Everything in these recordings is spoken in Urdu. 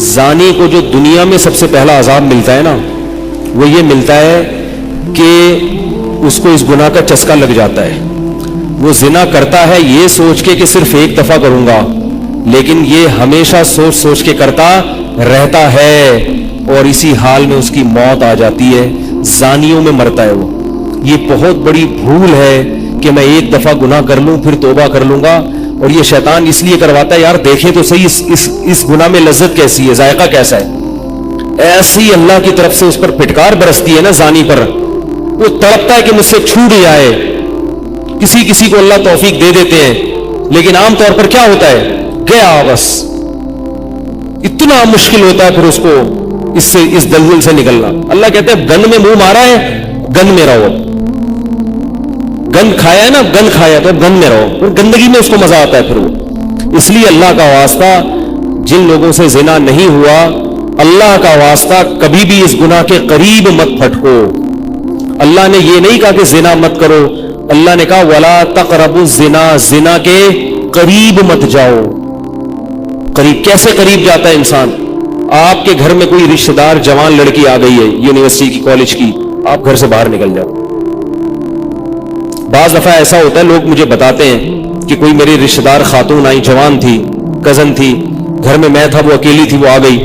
زانی کو جو دنیا میں سب سے پہلا عذاب ملتا ہے نا، وہ یہ ملتا ہے کہ اس کو اس گناہ کا چسکا لگ جاتا ہے. وہ زنا کرتا ہے یہ سوچ کے کہ صرف ایک دفعہ کروں گا، لیکن یہ ہمیشہ سوچ سوچ کے کرتا رہتا ہے، اور اسی حال میں اس کی موت آ جاتی ہے. زانیوں میں مرتا ہے وہ. یہ بہت بڑی بھول ہے کہ میں ایک دفعہ گناہ کر لوں پھر توبہ کر لوں گا. اور یہ شیطان اس لیے کرواتا ہے، یار دیکھیں تو صحیح اس گناہ میں لذت کیسی ہے، ذائقہ کیسا ہے. ایسی اللہ کی طرف سے اس پر پھٹکار برستی ہے نا زانی پر، وہ تڑپتا ہے کہ مجھ سے چھوٹ جائے. کسی کو اللہ توفیق دے دیتے ہیں، لیکن عام طور پر کیا ہوتا ہے، گیا بس. اتنا مشکل ہوتا ہے پھر اس کو اس دلدل سے نکلنا. اللہ کہتے ہیں گند میں منہ مارا ہے، گند میں رہو. گند کھایا ہے نا، گند کھایا تو اب گند میں رہو. اور گندگی میں اس کو مزہ آتا ہے پھر وہ. اس لیے اللہ کا واسطہ جن لوگوں سے زنا نہیں ہوا، اللہ کا واسطہ کبھی بھی اس گناہ کے قریب مت پھٹکو. اللہ نے یہ نہیں کہا کہ زنا مت کرو، اللہ نے کہا ولا تقربوا الزنا، زنا کے قریب مت جاؤ. قریب کیسے قریب جاتا ہے انسان؟ آپ کے گھر میں کوئی رشتہ دار جوان لڑکی آ گئی ہے یونیورسٹی کی، کالج کی، آپ گھر سے باہر نکل جاؤ. بعض دفعہ ایسا ہوتا ہے، لوگ مجھے بتاتے ہیں کہ کوئی میری رشتہ دار خاتون آئی، جوان تھی، کزن تھی، گھر میں میں تھا، وہ اکیلی تھی، وہ آ گئی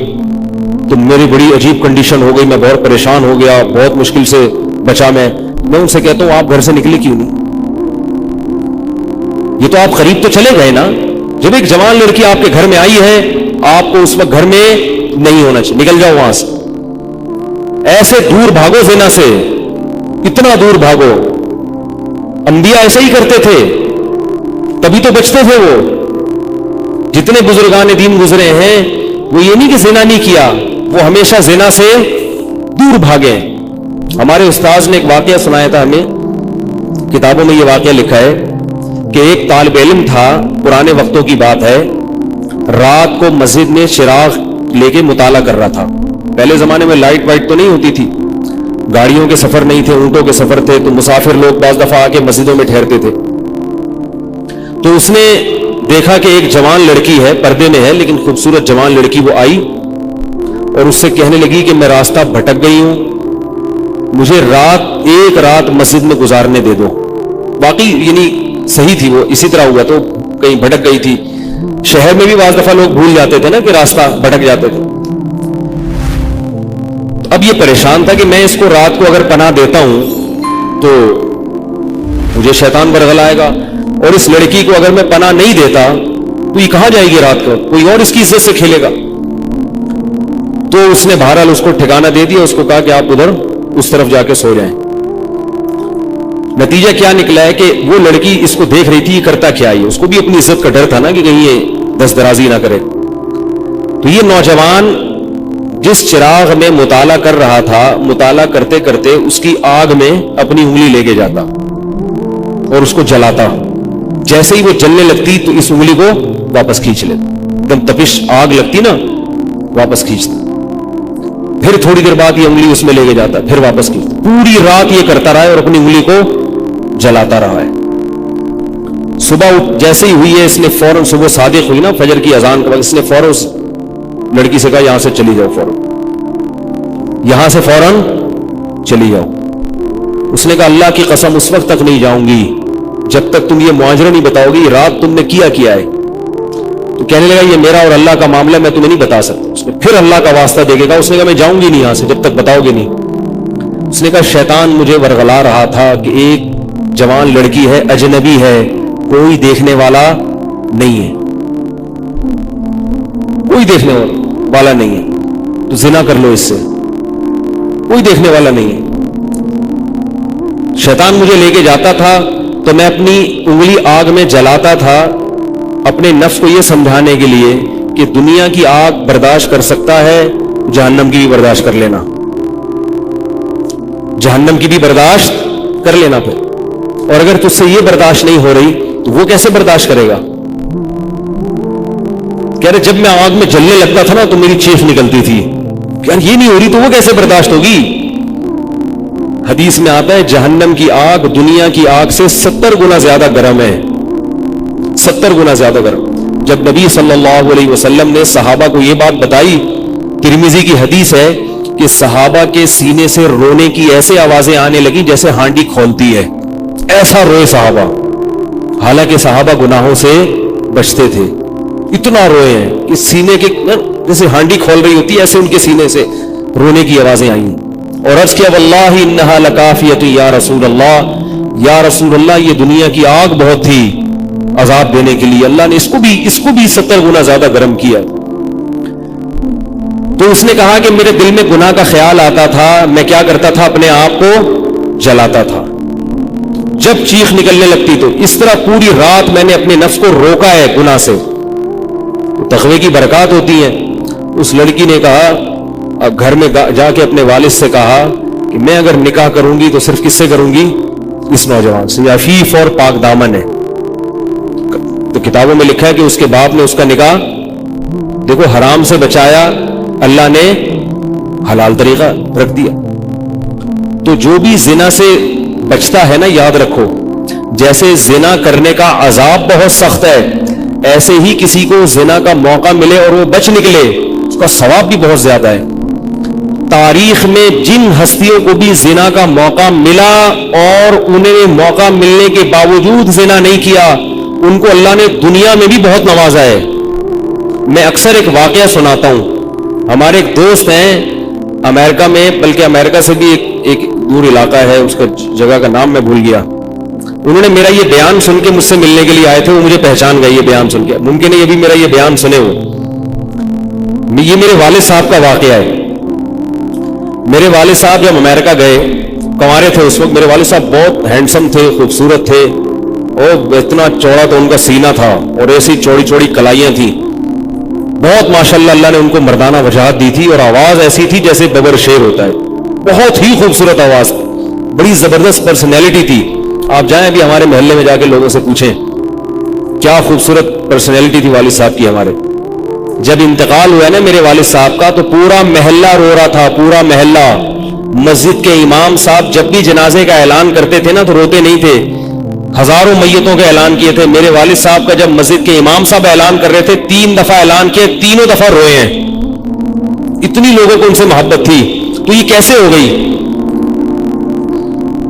تو میری بڑی عجیب کنڈیشن ہو گئی، میں بہت پریشان ہو گیا، بہت مشکل سے بچا. میں ان سے کہتا ہوں آپ گھر سے نکلی کیوں نہیں؟ یہ تو آپ قریب تو چلے گئے نا. جب ایک جوان لڑکی آپ کے گھر میں آئی ہے، آپ کو اس وقت گھر میں نہیں ہونا چاہیے، نکل جاؤ وہاں سے. ایسے دور بھاگو زنا سے، اتنا دور بھاگو. انبیاء ایسے ہی کرتے تھے، تبھی تو بچتے تھے وہ. جتنے بزرگان دین گزرے ہیں وہ یہ نہیں کہ زنا نہیں کیا، وہ ہمیشہ زنا سے دور بھاگے. ہمارے استاذ نے ایک واقعہ سنایا تھا ہمیں، کتابوں میں یہ واقعہ لکھا ہے کہ ایک طالب علم تھا، پرانے وقتوں کی بات ہے، رات کو مسجد میں چراغ لے کے مطالعہ کر رہا تھا. پہلے زمانے میں لائٹ وائٹ تو نہیں ہوتی تھی، گاڑیوں کے سفر نہیں تھے، اونٹوں کے سفر تھے، تو مسافر لوگ بعض دفعہ آ کے مسجدوں میں ٹھہرتے تھے. تو اس نے دیکھا کہ ایک جوان لڑکی ہے، پردے میں ہے لیکن خوبصورت جوان لڑکی، وہ آئی اور اس سے کہنے لگی کہ میں راستہ بھٹک گئی ہوں، مجھے ایک رات مسجد میں گزارنے دے دو. باقی یعنی صحیح تھی، وہ اسی طرح ہوا تو کہیں بھٹک گئی تھی. شہر میں بھی بعض دفعہ لوگ بھول جاتے تھے نا کہ راستہ بھٹک جاتے تھے. اب یہ پریشان تھا کہ میں اس کو رات کو اگر پناہ دیتا ہوں تو مجھے شیطان برگلائے گا، اور اس لڑکی کو اگر میں پناہ نہیں دیتا تو یہ کہاں جائے گی رات کو، کوئی اور اس کی عزت سے کھیلے گا. تو اس نے بہرحال اس کو ٹھکانہ دے دیا، اس کو کہا کہ آپ ادھر اس طرف جا کے سو جائیں. نتیجہ کیا نکلا ہے کہ وہ لڑکی اس کو دیکھ رہی تھی، یہ کرتا کیا ہے، اس کو بھی اپنی عزت کا ڈر تھا نا کہ کہیں یہ دست درازی نہ کرے. تو یہ نوجوان جس چراغ میں مطالعہ کر رہا تھا، مطالعہ کرتے کرتے اس کی آگ میں اپنی انگلی لے کے جاتا اور اس کو جلاتا. جیسے ہی وہ جلنے لگتی تو اس انگلی کو واپس کھینچ لیتا، ایک دم تپش آگ لگتی نا، واپس کھینچتا. پھر تھوڑی دیر بعد یہ انگلی اس میں لے کے جاتا، پھر واپس کھینچتا. پوری رات یہ کرتا رہا ہے اور اپنی انگلی کو جلاتا رہا ہے. صبح جیسے ہی ہوئی ہے، اس نے فوراً، صبح صادق ہوئی نا فجر کی اذان کے بعد، اس نے فوراً اس لڑکی سے کہا یہاں سے چلی جاؤ، فوراً یہاں سے فوراً چلی جاؤ. اس نے کہا اللہ کی قسم اس وقت تک نہیں جاؤں گی جب تک تم یہ معاجرہ نہیں بتاؤ گی رات تم نے کیا ہے. تو کہنے لگا یہ میرا اور اللہ کا معاملہ، میں تمہیں نہیں بتا سکتا. اس نے پھر اللہ کا واسطہ دے کے کہا، اس نے کہا میں جاؤں گی نہیں یہاں سے جب تک بتاؤ گے نہیں. اس نے کہا شیطان مجھے ورغلا رہا تھا کہ ایک جوان لڑکی ہے، اجنبی ہے، کوئی دیکھنے والا نہیں ہے، کوئی دیکھنے والا نہیں ہے، تو زنا کر لو اس سے، کوئی دیکھنے والا نہیں ہے. شیطان مجھے لے کے جاتا تھا تو میں اپنی انگلی آگ میں جلاتا تھا، اپنے نفس کو یہ سمجھانے کے لیے کہ دنیا کی آگ برداشت کر سکتا ہے، جہنم کی بھی برداشت کر لینا، جہنم کی بھی برداشت کر لینا. پھر اور اگر تجھ سے یہ برداشت نہیں ہو رہی تو وہ کیسے برداشت کرے گا؟ کہہ رہے جب میں آگ میں جلنے لگتا تھا نا تو میری چیخ نکلتی تھی، یار یہ نہیں ہو رہی تو وہ کیسے برداشت ہوگی. حدیث میں آتا ہے جہنم کی آگ دنیا کی آگ سے 70 گنا زیادہ گرم ہے، 70 گنا زیادہ گرم. جب نبی صلی اللہ علیہ وسلم نے صحابہ کو یہ بات بتائی ترمذی کی حدیث ہے کہ صحابہ کے سینے سے رونے کی ایسے آوازیں آنے لگی جیسے ہانڈی کھولتی ہے، ایسا روئے صحابہ، حالانکہ صحابہ گناہوں سے بچتے تھے، اتنا روئے ہیں کہ سینے کے جیسے ہانڈی کھول رہی ہوتی ہے ایسے ان کے سینے سے رونے کی آوازیں آئیں، اور عرض کیا واللہ انہا لکافیۃ یا رسول اللہ، یا رسول اللہ یہ دنیا کی آگ بہت تھی عذاب دینے کے لیے، اللہ نے اس کو بھی 70 گنا زیادہ گرم کیا۔ تو اس نے کہا کہ میرے دل میں گناہ کا خیال آتا تھا، میں کیا کرتا تھا، اپنے آپ کو جلاتا تھا، جب چیخ نکلنے لگتی تو اس طرح پوری رات میں نے اپنے نفس کو روکا ہے گناہ سے۔ تقوی کی برکات ہوتی ہیں۔ اس لڑکی نے کہا، اب گھر میں جا کے اپنے والد سے کہا کہ میں اگر نکاح کروں گی تو صرف کس سے کروں گی، اس نوجوان سے، عفیف اور پاک دامن ہے۔ تو کتابوں میں لکھا ہے کہ اس کے باپ نے اس کا نکاح دیکھو حرام سے بچایا، اللہ نے حلال طریقہ رکھ دیا۔ تو جو بھی زنا سے بچتا ہے نا، یاد رکھو جیسے زنا کرنے کا عذاب بہت سخت ہے، ایسے ہی کسی کو زنا کا موقع ملے اور وہ بچ نکلے اس کا ثواب بھی بہت زیادہ ہے۔ تاریخ میں جن ہستیوں کو بھی زنا کا موقع ملا اور انہیں موقع ملنے کے باوجود زنا نہیں کیا، ان کو اللہ نے دنیا میں بھی بہت نوازا ہے۔ میں اکثر ایک واقعہ سناتا ہوں، ہمارے ایک دوست ہیں امریکہ میں، بلکہ امریکہ سے بھی ایک دور علاقہ ہے، اس کا جگہ کا نام میں بھول گیا، انہوں نے میرا یہ بیان سن کے مجھ سے ملنے کے لیے آئے تھے، وہ مجھے پہچان گئے یہ بیان سن کے، ممکن ہے یہ بھی میرا یہ بیان سنے ہو۔ یہ میرے والد صاحب کا واقعہ ہے۔ میرے والد صاحب جب امریکہ گئے، کنوارے تھے اس وقت، میرے والد صاحب بہت ہینڈسم تھے، خوبصورت تھے، اور اتنا چوڑا تو ان کا سینہ تھا اور ایسی چوڑی چوڑی کلائیاں تھیں، بہت ماشاءاللہ اللہ نے ان کو مردانہ وجاہت دی تھی، اور آواز ایسی تھی جیسے ببر شیر ہوتا ہے، بہت ہی خوبصورت آواز، بڑی زبردست پرسنالٹی تھی۔ آپ جائیں بھی ہمارے محلے میں جا کے لوگوں سے پوچھیں کیا خوبصورت پرسنالٹی تھی والد صاحب کی ہمارے۔ جب انتقال ہوا نا میرے والد صاحب کا تو پورا محلہ رو رہا تھا، پورا محلہ۔ مسجد کے امام صاحب جب بھی جنازے کا اعلان کرتے تھے نا تو روتے نہیں تھے، ہزاروں میتوں کا اعلان کیے تھے۔ میرے والد صاحب کا جب مسجد کے امام صاحب اعلان کر رہے تھے 3 دفعہ اعلان کیے، تینوں دفعہ روئے ہیں، اتنی لوگوں کو ان سے محبت تھی۔ تو یہ کیسے ہو گئی،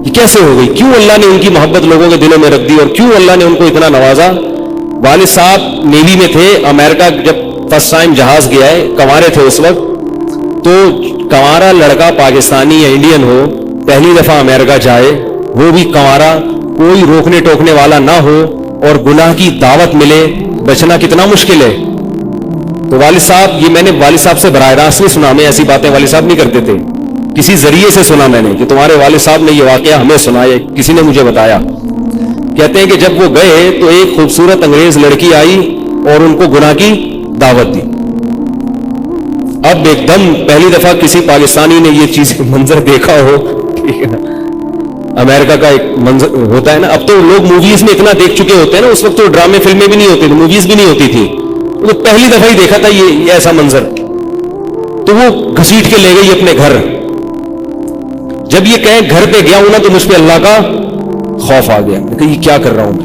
یہ کیسے ہو گئی؟ کیوں اللہ نے ان کی محبت لوگوں کے دلوں میں رکھ دی اور کیوں اللہ نے ان کو اتنا نوازا؟ والد صاحب نیوی میں تھے، امریکہ جب فرسٹ ٹائم جہاز گیا ہے، کنوارے تھے اس وقت، تو کنوارا لڑکا پاکستانی یا انڈین ہو پہلی دفعہ امریکہ جائے، وہ بھی کنوارا، کوئی روکنے ٹوکنے والا نہ ہو اور گناہ کی دعوت ملے، بچنا کتنا مشکل ہے۔ تو والد صاحب، یہ میں نے والد صاحب سے براہ راست نہیں سنا، میں ایسی باتیں والد صاحب نہیں کرتے تھے، کسی ذریعے سے سنا میں نے کہ تمہارے والد صاحب نے یہ واقعہ ہمیں سنایا، کسی نے مجھے بتایا۔ کہتے ہیں کہ جب وہ گئے تو ایک خوبصورت انگریز لڑکی آئی اور ان کو گناہ کی دعوت دی۔ اب ایک دم پہلی دفعہ کسی پاکستانی نے یہ چیز منظر دیکھا ہو، ٹھیک ہے نا، امریکہ کا ایک منظر ہوتا ہے نا، اب تو لوگ موویز میں اتنا دیکھ چکے ہوتے ہیں نا، اس وقت تو ڈرامے فلمیں بھی نہیں ہوتی تھی، موویز بھی نہیں ہوتی تھی، تو پہلی دفعہ ہی دیکھا تھا یہ ایسا منظر، تو وہ گھسیٹ کے لے گئی اپنے گھر۔ جب یہ کہیں گھر پہ گیا ہوں نا تو مجھ پہ اللہ کا خوف آ گیا کہ یہ کیا کر رہا ہوں۔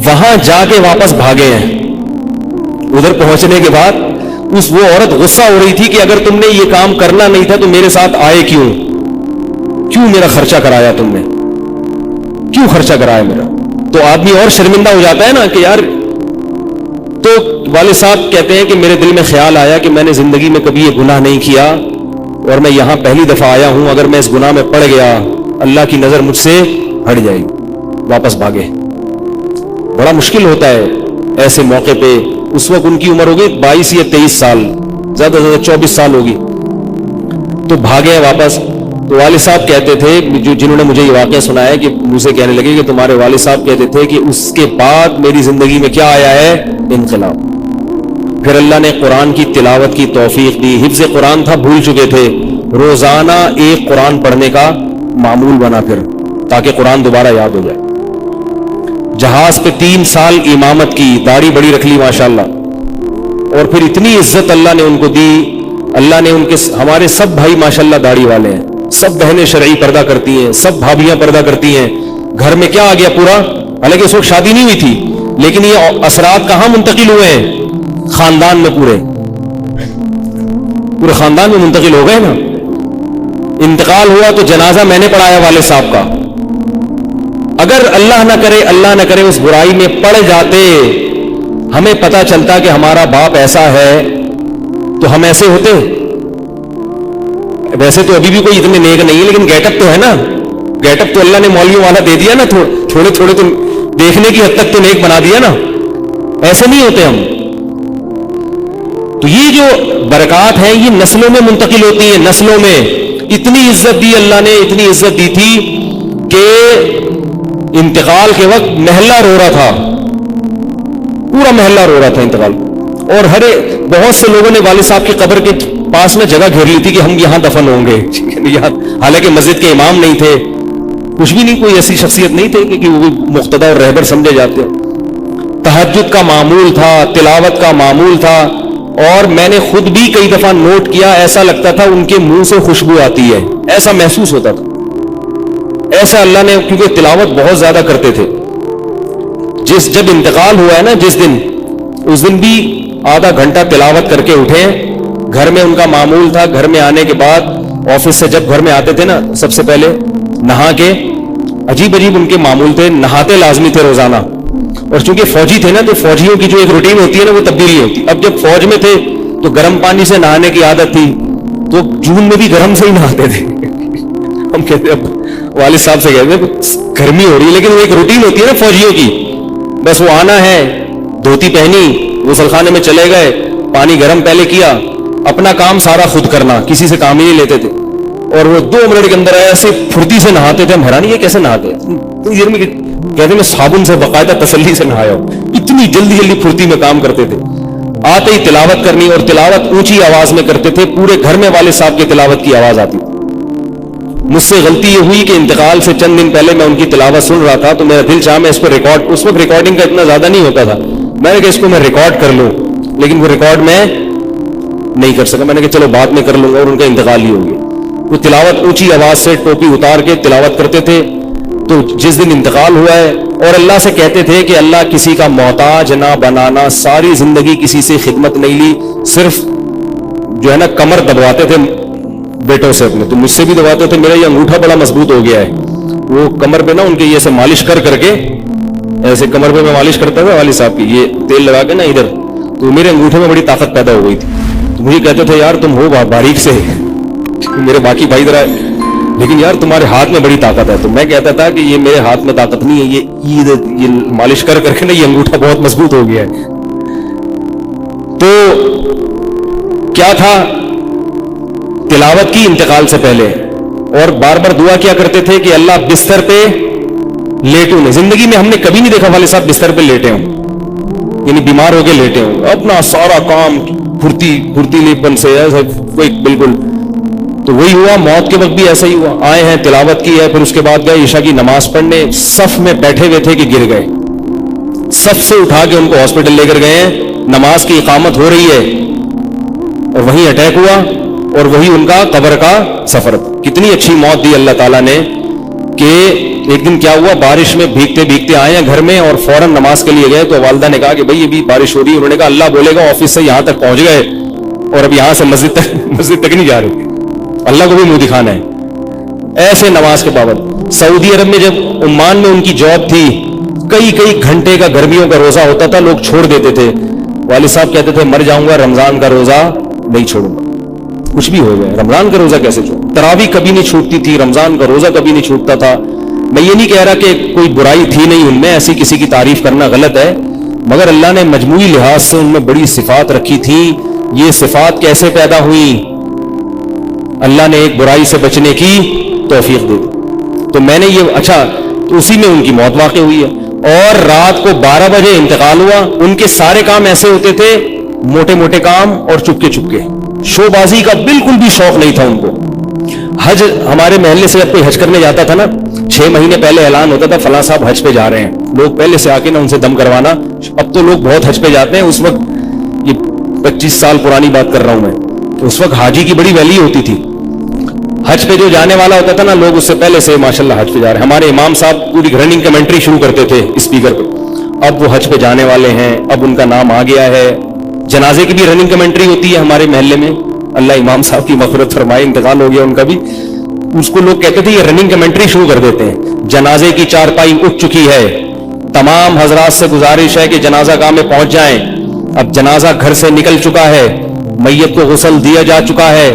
وہاں جا کے واپس بھاگے ہیں، ادھر پہنچنے کے بعد وہ عورت غصہ ہو رہی تھی کہ اگر تم نے یہ کام کرنا نہیں تھا تو میرے ساتھ آئے کیوں میرا خرچہ کرایا، تم نے کیوں خرچہ کرایا میرا؟ تو آدمی اور شرمندہ ہو جاتا ہے نا کہ یار۔ تو والد صاحب کہتے ہیں کہ میرے دل میں خیال آیا کہ میں نے زندگی میں کبھی یہ گناہ نہیں کیا اور میں یہاں پہلی دفعہ آیا ہوں، اگر میں اس گناہ میں پڑ گیا اللہ کی نظر مجھ سے ہٹ جائے گی۔ واپس بھاگے۔ بڑا مشکل ہوتا ہے ایسے موقع پہ۔ اس وقت ان کی عمر ہوگی 22 یا 23 سال، زیادہ سے زیادہ 24 سال ہوگی، تو بھاگے واپس۔ تو والد صاحب کہتے تھے، جنہوں نے مجھے یہ واقعہ سنایا، کہ مجھ سے کہنے لگے کہ تمہارے والد صاحب کہتے تھے کہ اس کے بعد میری زندگی میں کیا آیا ہے؟ انقلاب۔ پھر اللہ نے قرآن کی تلاوت کی توفیق دی، حفظ قرآن تھا، بھول چکے تھے، روزانہ ایک قرآن پڑھنے کا معمول بنا پھر، تاکہ قرآن دوبارہ یاد ہو جائے۔ جہاز پہ 3 سال امامت کی، داڑھی بڑی رکھ لی ماشاءاللہ، اور پھر اتنی عزت اللہ نے ان کو دی۔ اللہ نے ان کے، ہمارے سب بھائی ماشاءاللہ داڑھی والے ہیں، سب بہنیں شرعی پردہ کرتی ہیں، سب بھابیاں پردہ کرتی ہیں۔ گھر میں کیا آ گیا پورا، حالانکہ اس وقت شادی نہیں ہوئی تھی، لیکن یہ اثرات کہاں منتقل ہوئے ہیں؟ خاندان میں پورے۔ پورے خاندان میں منتقل ہو گئے نا. انتقال ہوا تو جنازہ میں نے پڑھایا والد صاحب کا. اگر اللہ نہ کرے اس برائی میں پڑ جاتے, ہمیں پتا چلتا کہ ہمارا باپ ایسا ہے, تو ہم ایسے ہوتے. ویسے تو ابھی بھی کوئی اتنے نیک نہیں ہے, لیکن گیٹ اپ تو ہے نا. گیٹ اپ تو اللہ نے مولویوں والا دے دیا نا, تھوڑے تھوڑے تو دیکھنے کی حد تک تو نیک بنا دیا نا. ایسے نہیں ہوتے ہم. تو یہ جو برکات ہیں یہ نسلوں میں منتقل ہوتی ہیں. نسلوں میں اتنی عزت دی اللہ نے, اتنی عزت دی تھی کہ انتقال کے وقت محلہ رو رہا تھا, پورا محلہ رو رہا تھا انتقال. اور بہت سے لوگوں نے والد صاحب کی قبر کے پاس میں جگہ گھیر لی تھی کہ ہم یہاں دفن ہوں گے. حالانکہ مسجد کے امام نہیں تھے, کچھ بھی نہیں, کوئی ایسی شخصیت نہیں تھے کہ وہ مقتدی اور رہبر سمجھے جاتے. تہجد کا معمول تھا, تلاوت کا معمول تھا. اور میں نے خود بھی کئی دفعہ نوٹ کیا, ایسا لگتا تھا ان کے منہ سے خوشبو آتی ہے, ایسا محسوس ہوتا تھا. ایسا اللہ نے, کیونکہ تلاوت بہت زیادہ کرتے تھے. جب انتقال ہوا ہے نا جس دن, اس دن بھی آدھا گھنٹہ تلاوت کر کے اٹھے. گھر میں ان کا معمول تھا, گھر میں آنے کے بعد آفس سے جب گھر میں آتے تھے نا, سب سے پہلے نہا کے, عجیب ان کے معمول تھے, نہاتے لازمی تھے روزانہ. اور چونکہ فوجی تھے نا, تو فوجیوں کی جو ایک روٹین ہوتی ہے نا, وہ تبدیلی ہوتی. اب جب فوج میں تھے تو گرم پانی سے نہانے کی عادت تھی, تو جون میں بھی گرم سے ہی نہاتے تھے. ہم کہتے اب والد صاحب سے کہتے ہیں گرمی ہو رہی ہے, لیکن وہ ایک روٹین ہوتی ہے نا فوجیوں کی. بس وہ آنا ہے, دھوتی پہنی, غسل خانے میں چلے گئے, پانی گرم پہلے کیا, اپنا کام سارا خود کرنا, کسی سے کام ہی نہیں لیتے تھے. اور وہ 2 منٹ کے اندر ایسے پھرتی سے نہاتے تھے. ہم حیرانی یہ کیسے نہاتے ہیں, کہتے میں صابن سے باقاعدہ تسلی سے نہایا ہوں. اتنی جلدی پھرتی میں کام کرتے تھے. آتے ہی تلاوت کرنی, اور تلاوت اونچی آواز میں کرتے تھے. پورے گھر میں والد صاحب کی تلاوت کی آواز آتی. مجھ سے غلطی یہ ہوئی کہ انتقال سے چند دن پہلے میں ان کی تلاوت سن رہا تھا, تو میرا دل چاہا میں اس کو ریکارڈ, اس وقت ریکارڈنگ کا اتنا زیادہ نہیں ہوتا تھا, میں نے کہا اس کو میں ریکارڈ کر لوں, لیکن وہ ریکارڈ میں نہیں کر سکا. میں نے کہا چلو بعد میں کر لوں گا, اور ان کا انتقال ہی ہو گیا. وہ تلاوت اونچی آواز سے ٹوپی اتار کے تلاوت کرتے تھے. تو جس دن انتقال ہوا ہے, اور اللہ سے کہتے تھے کہ اللہ کسی کا محتاج نہ بنانا, ساری زندگی کسی سے خدمت نہیں لی, صرف جو ہے نا کمر دبواتے تھے بیٹوں سے اپنے. تو مجھ سے بھی دبواتے تھے, میرا یہ انگوٹھا بڑا مضبوط ہو گیا ہے. وہ کمر پہ نا ان کے یہ سے مالش کر کے, ایسے کمر پہ میں مالش کرتا تھا والد صاحب کی, یہ تیل لگا کے نا ادھر, تو میرے انگوٹھے میں بڑی طاقت پیدا ہو گئی تھی. تو مجھے کہتے تھے یار تم ہو باریک سے, میرے باقی بھائی ذرا, لیکن یار تمہارے ہاتھ میں بڑی طاقت ہے. تو میں کہتا تھا کہ یہ میرے ہاتھ میں طاقت نہیں ہے, یہ مالش کر کے نا یہ انگوٹھا بہت مضبوط ہو گیا ہے. تو کیا تھا, تلاوت کی انتقال سے پہلے, اور بار بار دعا کیا کرتے تھے کہ اللہ بستر پہ لیٹوں نہیں. زندگی میں ہم نے کبھی نہیں دیکھا والد صاحب بستر پہ لیٹے ہوں, یعنی بیمار ہو کے لیٹے ہوں. اپنا سارا کام پھرتیلی پن سے کوئی بالکل. تو وہی ہوا, موت کے وقت بھی ایسا ہی ہوا. آئے ہیں, تلاوت کی ہے, پھر اس کے بعد گئے عشاء کی نماز پڑھنے. صف میں بیٹھے ہوئے تھے کہ گر گئے, صف سے اٹھا کے ان کو ہاسپٹل لے کر گئے ہیں. نماز کی اقامت ہو رہی ہے, اور وہیں اٹیک ہوا, اور وہی ان کا قبر کا سفر. کتنی اچھی موت دی اللہ تعالیٰ نے کہ ایک دن کیا ہوا, بارش میں بھیگتے بھیگتے آئے ہیں گھر میں, اور فوراً نماز کے لیے گئے. تو والدہ نے کہا کہ بھائی ابھی بارش ہو رہی ہے. انہوں نے کہا اللہ بولے گا آفس سے یہاں تک پہنچ گئے, اور اب یہاں سے مسجد تک نہیں جا رہے, اللہ کو بھی منہ دکھانا ہے. ایسے نماز کے بابت. سعودی عرب میں جب عمان میں ان کی جاب تھی, کئی گھنٹے کا گرمیوں کا روزہ ہوتا تھا, لوگ چھوڑ دیتے تھے. والد صاحب کہتے تھے مر جاؤں گا, رمضان کا روزہ نہیں چھوڑوں گا. کچھ بھی ہو جائے, رمضان کا روزہ کیسے چھوڑوں. تراویح کبھی نہیں چھوٹتی تھی, رمضان کا روزہ کبھی نہیں چھوٹتا تھا. میں یہ نہیں کہہ رہا کہ کوئی برائی تھی نہیں ان میں, ایسی کسی کی تعریف کرنا غلط ہے, مگر اللہ نے مجموعی لحاظ سے ان میں بڑی صفات رکھی تھی. یہ صفات کیسے پیدا ہوئی؟ اللہ نے ایک برائی سے بچنے کی توفیق دے دی. تو میں نے یہ اچھا, تو اسی میں ان کی موت واقع ہوئی ہے. اور رات کو 12 بجے انتقال ہوا. ان کے سارے کام ایسے ہوتے تھے, موٹے موٹے کام, اور چپکے. شو بازی کا بالکل بھی شوق نہیں تھا ان کو. حج, ہمارے محلے سے جب کوئی حج کرنے جاتا تھا نا, 6 مہینے پہلے اعلان ہوتا تھا فلاں صاحب حج پہ جا رہے ہیں. لوگ پہلے سے آ کے نا ان سے دم کروانا. اب تو لوگ بہت حج پہ جاتے ہیں. اس وقت, یہ 25 سال پرانی بات کر رہا ہوں میں, اس وقت حاجی کی بڑی ویلیو ہوتی تھی. حج پہ جو جانے والا ہوتا تھا نا, لوگ اس سے پہلے سے ماشاءاللہ حج پہ جا رہے ہیں. ہمارے امام صاحب پوری رننگ کمنٹری شروع کرتے تھے اسپیکر پہ. اب وہ حج پہ جانے والے ہیں, اب ان کا نام آ گیا ہے. جنازے کی بھی رننگ کمنٹری ہوتی ہے ہمارے محلے میں. اللہ امام صاحب کی مغفرت فرمائے, انتقال ہو گیا ان کا بھی. اس کو لوگ کہتے تھے یہ رننگ کمنٹری شروع کر دیتے ہیں. جنازے کی چارپائی اٹھ چکی ہے, تمام حضرات سے گزارش ہے کہ جنازہ گاہ میں پہنچ جائیں. اب جنازہ گھر سے نکل چکا ہے, میت کو غسل دیا جا چکا ہے,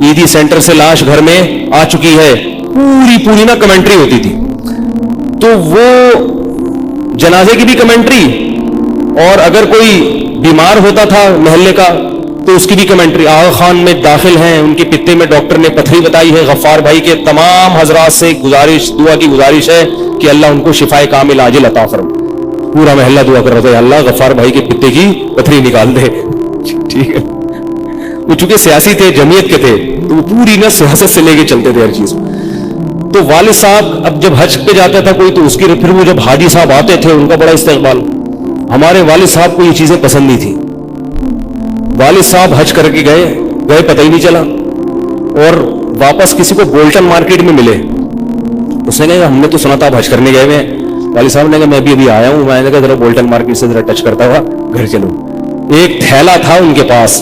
عیدی سینٹر سے لاش گھر میں آ چکی ہے. پوری نا کمنٹری ہوتی تھی. تو وہ جنازے کی بھی کمنٹری, اور اگر کوئی بیمار ہوتا تھا محلے کا تو اس کی بھی کمنٹری. آغا خان میں داخل ہیں, ان کے پتے میں ڈاکٹر نے پتھری بتائی ہے. غفار بھائی کے تمام حضرات سے گزارش, دعا کی گزارش ہے کہ اللہ ان کو شفائے کامل عاجل عطا فرمائے. پورا محلہ دعا کر رہا تھا, اللہ غفار بھائی کے پتے کی پتھری نکال دے. ٹھیک ہے, وہ چونکہ سیاسی تھے, جمعیت کے تھے, تو وہ پوری نا سیاست سے لے کے چلتے تھے ہر چیز. تو والد صاحب اب جب حج پہ جاتا تھا کوئی تو اس کی, پھر وہ جب حاجی صاحب آتے تھے ان کا بڑا استقبال. ہمارے والد صاحب کو یہ چیزیں پسند نہیں تھی. والد صاحب حج کر کے گئے پتہ ہی نہیں چلا, اور واپس کسی کو بولٹن مارکیٹ میں ملے. اس نے کہا ہم نے تو سنا تھا آپ حج کرنے گئے ہوئے ہیں. والد صاحب نے کہا میں بھی ابھی آیا ہوں. میں نے کہا ذرا بولٹن مارکیٹ سے ذرا ٹچ کرتا ہوا گھر چلو. ایک تھیلا تھا ان کے پاس,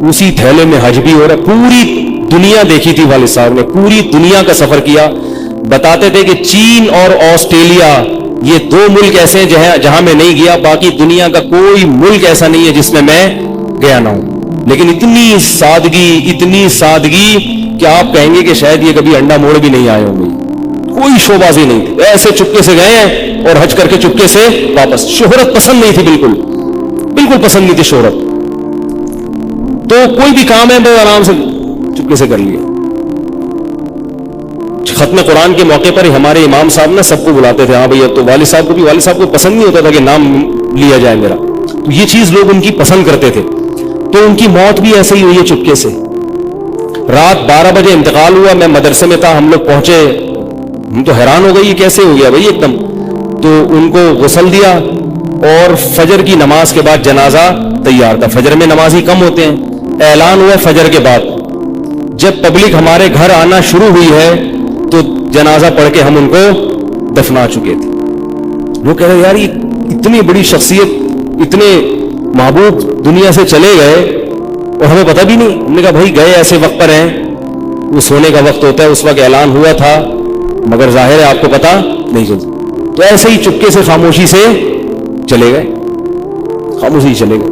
اسی تھیلے میں حج بھی ہو رہا. پوری دنیا دیکھی تھی والد صاحب نے, پوری دنیا کا سفر کیا. بتاتے تھے کہ چین اور آسٹریلیا یہ دو ملک ایسے ہیں جہاں میں نہیں گیا, باقی دنیا کا کوئی ملک ایسا نہیں ہے جس میں میں گیا نہ ہوں. لیکن اتنی سادگی کہ آپ کہیں گے کہ شاید یہ کبھی انڈا موڑ بھی نہیں آئے ہوں گے. کوئی شو بازی نہیں تھی, ایسے چپکے سے گئے ہیں اور حج کر کے چپکے سے واپس. شہرت پسند نہیں تھی, بالکل پسند نہیں تھی شہرت. تو کوئی بھی کام ہے بس آرام سے چپکے سے کر لیا. ختم قرآن کے موقع پر ہمارے امام صاحب نا سب کو بلاتے تھے. ہاں بھائی, تو والد صاحب کو پسند نہیں ہوتا تھا کہ نام لیا جائے میرا, تو یہ چیز لوگ ان کی پسند کرتے تھے. تو ان کی موت بھی ایسے ہی ہوئی ہے چپکے سے. رات 12 بجے انتقال ہوا, میں مدرسے میں تھا, ہم لوگ پہنچے, ہم تو حیران ہو گئی یہ کیسے ہو گیا بھائی ایک دم. تو ان کو غسل دیا, اور فجر کی نماز کے بعد جنازہ تیار تھا. فجر میں نمازی کم ہوتے ہیں. اعلان ہوا فجر کے بعد. جب پبلک ہمارے گھر آنا شروع ہوئی ہے تو جنازہ پڑھ کے ہم ان کو دفنا چکے تھے. وہ کہہ رہے یار یہ اتنی بڑی شخصیت, اتنے محبوب دنیا سے چلے گئے اور ہمیں پتہ بھی نہیں. ہم نے کہا بھائی گئے ایسے وقت پر ہیں, وہ سونے کا وقت ہوتا ہے, اس وقت اعلان ہوا تھا, مگر ظاہر ہے آپ کو پتہ نہیں چلتا. تو ایسے ہی چپکے سے خاموشی سے چلے گئے, خاموشی چلے گئے.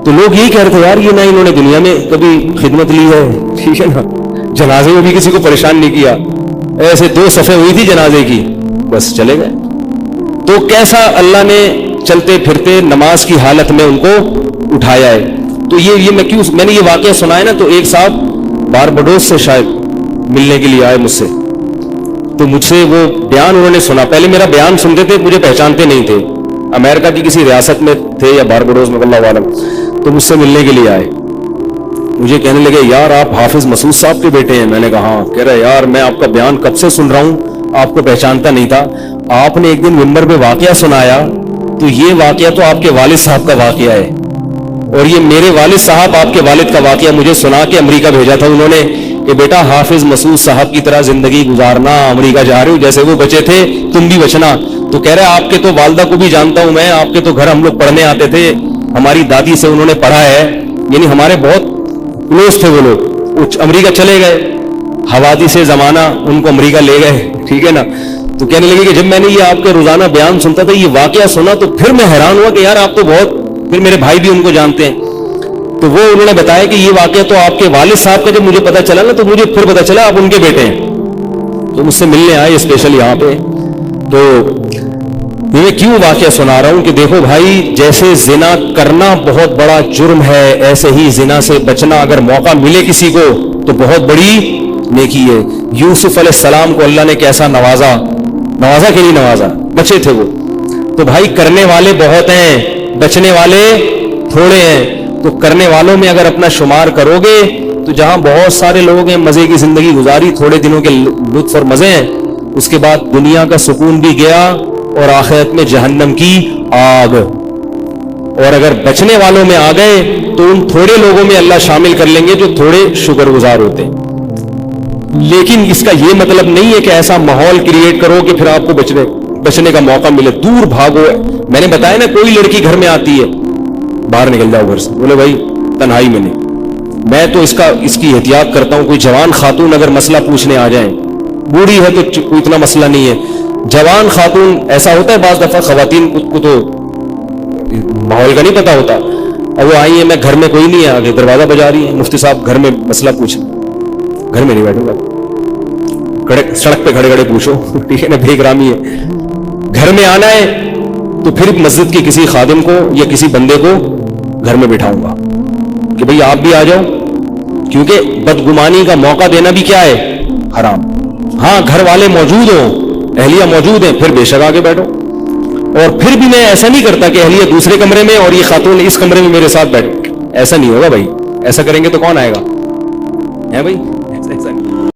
تو لوگ یہی کہہ رہے تھے یار یہ نہ انہوں نے دنیا میں کبھی خدمت لی ہے, ٹھیک ہے نا, جنازے میں بھی کسی کو پریشان نہیں کیا, ایسے 2 صفحے ہوئی تھی جنازے کی, بس چلے گئے. تو کیسا اللہ نے چلتے پھرتے نماز کی حالت میں ان کو اٹھایا ہے. تو یہ میں نے یہ واقعہ سنا ہے نا, تو ایک صاحب باربڈوس سے شاید ملنے کے لیے آئے مجھ سے. تو مجھ سے وہ بیان انہوں نے سنا, پہلے میرا بیان سنتے تھے, مجھے پہچانتے نہیں تھے, امریکہ کی کسی ریاست میں تھے یا باربڈوس میں اللہ عالم. تو مجھ سے ملنے کے لیے آئے, مجھے کہنے لگے یار آپ حافظ مسعود صاحب کے بیٹے ہیں. میں نے کہا ہاں. کہہ رہے یار میں آپ کا بیان کب سے سن رہا ہوں, آپ کو پہچانتا نہیں تھا. آپ نے ایک دن منبر پہ واقعہ سنایا, تو یہ واقعہ تو آپ کے والد صاحب کا واقعہ ہے, اور یہ میرے والد صاحب آپ کے والد کا واقعہ مجھے سنا کے امریکہ بھیجا تھا انہوں نے کہ بیٹا حافظ مسعود صاحب کی طرح زندگی گزارنا, امریکہ جا رہے ہو, جیسے وہ بچے تھے تم بھی بچنا. تو کہہ رہے آپ کے تو والدہ کو بھی جانتا ہوں میں, آپ کے تو گھر ہم لوگ پڑھنے آتے تھے, ہماری دادی سے انہوں نے پڑھا ہے, یعنی ہمارے بہت کلوز تھے وہ لوگ. امریکہ چلے گئے, حوادث سے زمانہ ان کو امریکہ لے گئے, ٹھیک ہے نا. تو کہنے لگے کہ جب میں نے یہ آپ کے روزانہ بیان سنتا تھا, یہ واقعہ سنا, تو پھر میں حیران ہوا کہ یار آپ تو بہت, پھر میرے بھائی بھی ان کو جانتے ہیں. تو وہ انہوں نے بتایا کہ یہ واقعہ تو آپ کے والد صاحب کا جب مجھے پتا چلا نا, تو مجھے پھر پتا چلا آپ ان کے بیٹے ہیں. تو مجھ سے ملنے آئے اسپیشل یہاں پہ. تو میں کیوں واقعہ سنا رہا ہوں کہ دیکھو بھائی, جیسے زنا کرنا بہت بڑا جرم ہے, ایسے ہی زنا سے بچنا اگر موقع ملے کسی کو تو بہت بڑی نیکی ہے. یوسف علیہ السلام کو اللہ نے کیسا نوازا کہ نہیں نوازا, بچے تھے وہ. تو بھائی کرنے والے بہت ہیں, بچنے والے تھوڑے ہیں. تو کرنے والوں میں اگر اپنا شمار کرو گے تو جہاں بہت سارے لوگ ہیں مزے کی زندگی گزاری, تھوڑے دنوں کے لطف اور مزے ہیں, اس کے بعد دنیا کا سکون بھی گیا اور آخرت میں جہنم کی آگ. اور اگر بچنے والوں میں آ گئے تو ان تھوڑے لوگوں میں اللہ شامل کر لیں گے جو تھوڑے شکر گزار ہوتے ہیں. لیکن اس کا یہ مطلب نہیں ہے کہ ایسا ماحول کریٹ کرو کہ پھر آپ کو بچنے کا موقع ملے. دور بھاگو. میں نے بتایا نا, کوئی لڑکی گھر میں آتی ہے, باہر نکل جاؤ گھر سے, بولے بھائی تنہائی میں نہیں, میں تو اس کی احتیاط کرتا ہوں. کوئی جوان خاتون اگر مسئلہ پوچھنے آ جائیں, بوڑھی ہے تو کوئی اتنا مسئلہ نہیں ہے, جوان خاتون, ایسا ہوتا ہے بعض دفعہ خواتین کو تو ماحول کا نہیں پتا ہوتا, اور وہ آئی ہیں, میں گھر میں کوئی نہیں ہے, آگے دروازہ بجا رہی ہے, مفتی صاحب گھر میں مسئلہ پوچھ. گھر میں نہیں بیٹھوں گا, سڑک پہ کھڑے کھڑے پوچھو, ٹھیک ہے نا, بے احترامی ہے. گھر میں آنا ہے تو پھر مسجد کے کسی خادم کو یا کسی بندے کو گھر میں بٹھاؤں گا کہ بھئی آپ بھی آ جاؤ, کیونکہ بدگمانی کا موقع دینا بھی کیا ہے, حرام. ہاں گھر والے موجود ہوں, اہلیہ موجود ہیں, پھر بے شک آگے بیٹھو. اور پھر بھی میں ایسا نہیں کرتا کہ اہلیہ دوسرے کمرے میں اور یہ خاتون اس کمرے میں میرے ساتھ بیٹھے, ایسا نہیں ہوگا بھائی. ایسا کریں گے تو کون آئے گا, ہے بھائی, ایسا نہیں.